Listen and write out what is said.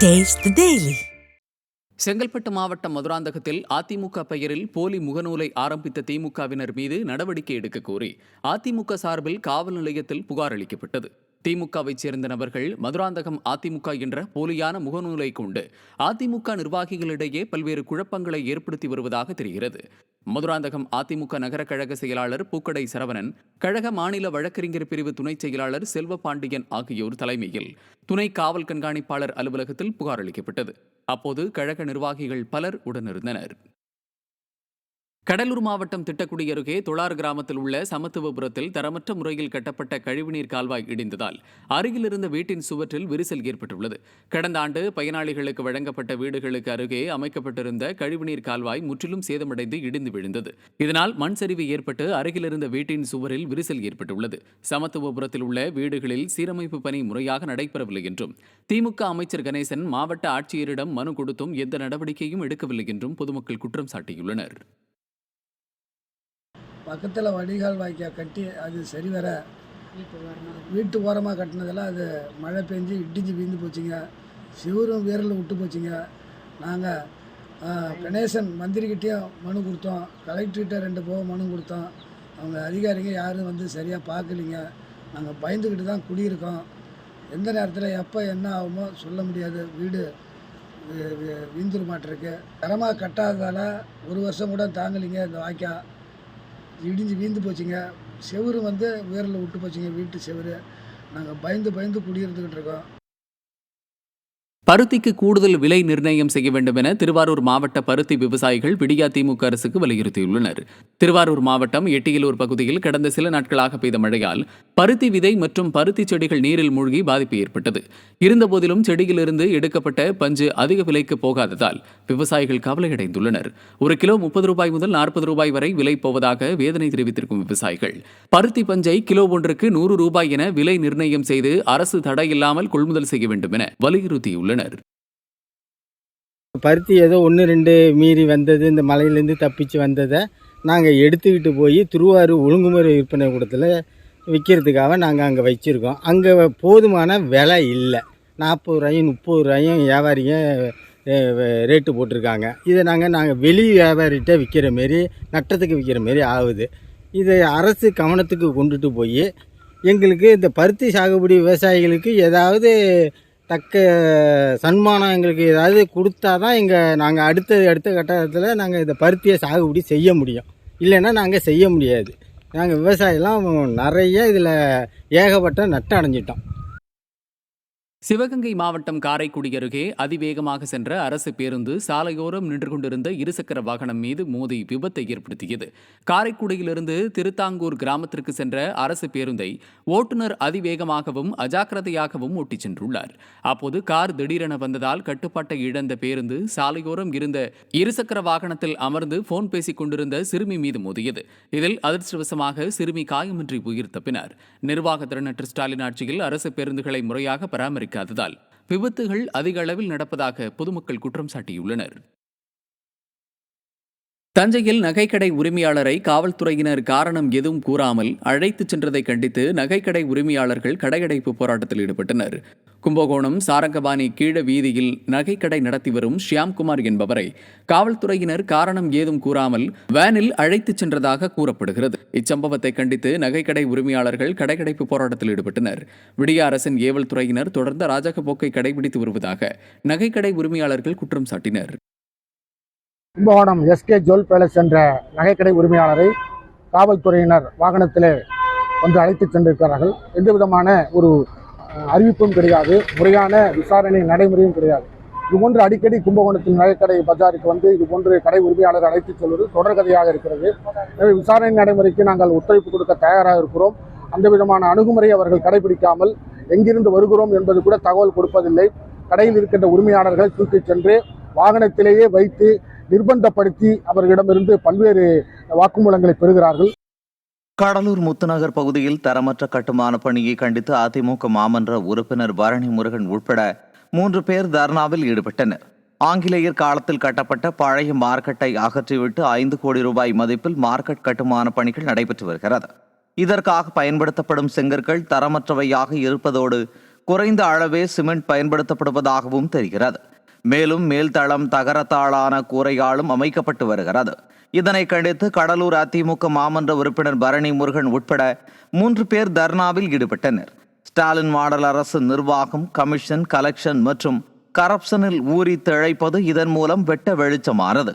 Taste the Daily. Chengalpattu மாவட்டம் மதுராந்தகத்தில் அதிமுக பெயரில் போலி முகநூலை ஆரம்பித்த திமுகவினர் மீது நடவடிக்கை எடுக்க கோரி அதிமுக சார்பில் காவல் நிலையத்தில் புகார் அளிக்கப்பட்டது. திமுகவைச் சேர்ந்த நபர்கள் மதுராந்தகம் அதிமுக என்ற போலியான முகநூலை கொண்டு அதிமுக நிர்வாகிகளிடையே பல்வேறு குழப்பங்களை ஏற்படுத்தி வருவதாக தெரிகிறது. மதுராந்தகம் அதிமுக நகர கழக செயலாளர் பூக்கடை சரவணன், கழக மாநில வழக்கறிஞர் பிரிவு துணைச் செயலாளர் செல்வபாண்டியன் ஆகியோர் தலைமையில் துணை காவல் கண்காணிப்பாளர் அலுவலகத்தில் புகார் அளிக்கப்பட்டது. அப்போது கழக நிர்வாகிகள் பலர் உடனிருந்தனர். கடலூர் மாவட்டம் திட்டக்குடி அருகே தொழார் கிராமத்தில் உள்ள சமத்துவபுரத்தில் தரமற்ற முறையில் கட்டப்பட்ட கழிவுநீர் கால்வாய் இடிந்ததால் அருகில் இருந்த வீட்டின் சுவற்றில் விரிசல் ஏற்பட்டுள்ளது. கடந்த ஆண்டு பயனாளிகளுக்கு வழங்கப்பட்ட வீடுகளுக்கு அருகே அமைக்கப்பட்டிருந்த கழிவுநீர் கால்வாய் முற்றிலும் சேதமடைந்து இடிந்து விழுந்தது. இதனால் மண் சரிவு ஏற்பட்டு அருகில் இருந்த வீட்டின் சுவரில் விரிசல் ஏற்பட்டுள்ளது. சமத்துவபுரத்தில் உள்ள வீடுகளில் சீரமைப்பு பணி முறையாக நடைபெறவில்லை என்றும் திமுக அமைச்சர் கணேசன் மாவட்ட ஆட்சியரிடம் மனு கொடுத்தும் எந்த நடவடிக்கையும் எடுக்கவில்லை என்றும் பொதுமக்கள் குற்றம் சாட்டியுள்ளனர். பக்கத்தில் வடிகால் வாய்க்கால் கட்டி அது சரிவர வீட்டு ஓரமாக கட்டினதெல்லாம் அது மழை பெஞ்சு இடிஞ்சு வீழ்ந்து போச்சுங்க. சிவரும் வீரலில் விட்டு போச்சுங்க. நாங்கள் கணேசன் மந்திரிக்கிட்டேயும் மனு கொடுத்தோம், கலெக்டர்கிட்ட 2 போக மனு கொடுத்தோம். அவங்க அதிகாரிங்க யாரும் வந்து சரியாக பார்க்கலிங்க. நாங்கள் பயந்துக்கிட்டு தான் குடியிருக்கோம். எந்த நேரத்தில் எப்போ என்ன ஆகுமோ சொல்ல முடியாது. வீடு வீந்துரு மாட்டிருக்கு. தரமாக கட்டாததால் 1 வருஷம் கூட தாங்கலிங்க. இந்த வாய்க்கால் இடிஞ்சு வீழ்ந்து போச்சுங்க. செவுரு வந்து வேரில் விட்டு போச்சுங்க. வீட்டு செவுரு. நாங்கள் பயந்து குடியிருந்துக்கிட்டு இருக்கோம். பருத்திக்கு கூடுதல் விலை நிர்ணயம் செய்ய வேண்டும் என திருவாரூர் மாவட்ட பருத்தி விவசாயிகள் விடியா திமுக அரசுக்கு வலியுறுத்தியுள்ளனர். திருவாரூர் மாவட்டம் எட்டியலூர் பகுதியில் கடந்த சில நாட்களாக பெய்த மழையால் பருத்தி விதை மற்றும் பருத்தி செடிகள் நீரில் மூழ்கி பாதிப்பு ஏற்பட்டது. இருந்தபோதிலும் செடியிலிருந்து எடுக்கப்பட்ட பஞ்சு அதிக விலைக்கு போகாததால் விவசாயிகள் கவலையடைந்துள்ளனர். 1 கிலோ 30 ரூபாய் முதல் 40 ரூபாய் வரை விலை போவதாக வேதனை தெரிவித்திருக்கும் விவசாயிகள் பருத்தி பஞ்சை கிலோ ஒன்றுக்கு 100 ரூபாய் என விலை நிர்ணயம் செய்து அரசு தடையில்லாமல் கொள்முதல் செய்ய வேண்டும் என வலியுறுத்தியுள்ளனர். பருத்தி ஏதோ 1-2 மீறி வந்தது, இந்த மலையிலேருந்து தப்பிச்சு வந்ததை நாங்கள் எடுத்துக்கிட்டு போய் திருவாரூர் ஒழுங்குமுறை விற்பனை கூடத்தில் விற்கிறதுக்காக நாங்கள் அங்கே வச்சுருக்கோம். அங்கே போதுமான விலை இல்லை. 40 ரூபாயும் 30 ரூபாயும் வியாபாரிங்க ரேட்டு போட்டிருக்காங்க. இதை நாங்கள் வெளி வியாபாரிகிட்ட விற்கிற மாரி நட்டத்துக்கு விற்கிற மாரி ஆகுது. இதை அரசு கவனத்துக்கு கொண்டுட்டு போய் எங்களுக்கு இந்த பருத்தி சாகுபடி விவசாயிகளுக்கு ஏதாவது தக்க சன்மானம் எங்களுக்கு ஏதாவது கொடுத்தா தான் நாங்கள் அடுத்த கட்டத்தில் நாங்கள் இந்த பருத்தியை சாகுபடி செய்ய முடியும். இல்லைன்னா நாங்கள் செய்ய முடியாது. நாங்கள் விவசாயம்லாம் நிறைய இதில் ஏகப்பட்ட நட்டம் அடைஞ்சிட்டோம். சிவகங்கை மாவட்டம் காரைக்குடி அருகே அதிவேகமாக சென்ற அரசு பேருந்து சாலையோரம் நின்று கொண்டிருந்த இருசக்கர வாகனம் மீது மோதி விபத்தை ஏற்படுத்தியது. காரைக்குடியிலிருந்து திருத்தாங்கூர் கிராமத்திற்கு சென்ற அரசு பேருந்தை ஓட்டுநர் அதிவேகமாகவும் அஜாக்கிரதையாகவும் ஓட்டிச் சென்றுள்ளார். அப்போது கார் திடீரென வந்ததால் கட்டுப்பாட்டை இழந்த பேருந்து சாலையோரம் இருந்த இருசக்கர வாகனத்தில் அமர்ந்து போன் பேசிக் கொண்டிருந்த சிறுமி மீது மோதியது. இதில் அதிர்ஷ்டவசமாக சிறுமி காயமின்றி உயிர் தப்பினார். நிர்வாக திறனற்ற ஸ்டாலின் ஆட்சியில் அரசு பேருந்துகளை முறையாக பராமரிக்க விபத்துகள் அதிக அளவில் நடப்பதாக பொதுமக்கள் குற்றம் சாட்டியுள்ளனர். தஞ்சையில் நகைக்கடை உரிமையாளரை காவல்துறையினர் காரணம் எதுவும் கூறாமல் அழைத்துச் சென்றதை கண்டித்து நகைக்கடை உரிமையாளர்கள் கடையடைப்பு போராட்டத்தில் ஈடுபட்டனர். கும்பகோணம் சாரங்கபாணி கீழ வீதியில் நகைக்கடை நடத்தி வரும் ஷியாம்குமார் என்பவரை காவல்துறையினர் காரணம் ஏதும் கூறாமல் வேனில் அழைத்துச் சென்றதாக கூறப்படுகிறது. இச்சம்பவத்தை கண்டித்து நகைக்கடை உரிமையாளர்கள் கடையடைப்பு போராட்டத்தில் ஈடுபட்டனர். விடிய அரசின் ஏவல் துறையினர் தொடர்ந்த அராஜக போக்கை கடைபிடித்து வருவதாக நகைக்கடை உரிமையாளர்கள் குற்றம் சாட்டினர். கும்பகோணம் எஸ்கே ஜுவல் பேலஸ் என்ற நகைக்கடை உரிமையாளரை காவல்துறையினர் வாகனத்திலே வந்து அழைத்துச் சென்றிருக்கிறார்கள். எந்த விதமான ஒரு அறிவிப்பும் கிடையாது, முறையான விசாரணை நடைமுறையும் கிடையாது. இதுபோன்று அடிக்கடி கும்பகோணத்தில் நகைக்கடை பஜாருக்கு வந்து இதுபோன்று கடை உரிமையாளர் அழைத்துச் செல்வது தொடர்கதையாக இருக்கிறது. எனவே விசாரணை நடைமுறைக்கு நாங்கள் ஒத்துழைப்பு கொடுக்க தயாராக இருக்கிறோம். அந்த விதமான அணுகுமுறையை அவர்கள் கடைபிடிக்காமல் எங்கிருந்து வருகிறோம் என்பது கூட தகவல் கொடுப்பதில்லை. கடையில் இருக்கின்ற உரிமையாளர்களை தூக்கிச் சென்று வாகனத்திலேயே வைத்து நிர்பந்தப்படுத்தி அவர்களிடமிருந்து பல்வேறு வாக்குமூலங்களை பெறுகிறார்கள். கடலூர் முத்துநகர் பகுதியில் தரமற்ற கட்டுமான பணியை கண்டித்து அதிமுக மாமன்ற உறுப்பினர் பரணி முருகன் உட்பட 3 பேர் தர்ணாவில் ஈடுபட்டனர். ஆங்கிலேயர் காலத்தில் கட்டப்பட்ட பழைய மார்க்கெட்டை அகற்றிவிட்டு 5 கோடி ரூபாய் மதிப்பில் மார்க்கெட் கட்டுமான பணிகள் நடைபெற்று வருகிறது. இதற்காக பயன்படுத்தப்படும் செங்கற்கள் தரமற்றவையாக இருப்பதோடு குறைந்த அளவே சிமெண்ட் பயன்படுத்தப்படுவதாகவும் தெரிகிறது. மேலும் மேல்தளம் தகரத்தாளான கூரையாலும் அமைக்கப்பட்டு வருகிறது. இதனை கண்டித்து கடலூர் அதிமுக மாமன்ற உறுப்பினர் பரணி முருகன் உட்பட 3 பேர் தர்ணாவில் ஈடுபட்டனர். ஸ்டாலின் மாடல் அரசு நிர்வாகம், கமிஷன், கலெக்ஷன் மற்றும் கரப்ஷனில் ஊறி திளைப்பது இதன் மூலம் வெட்ட வெளிச்சமானது.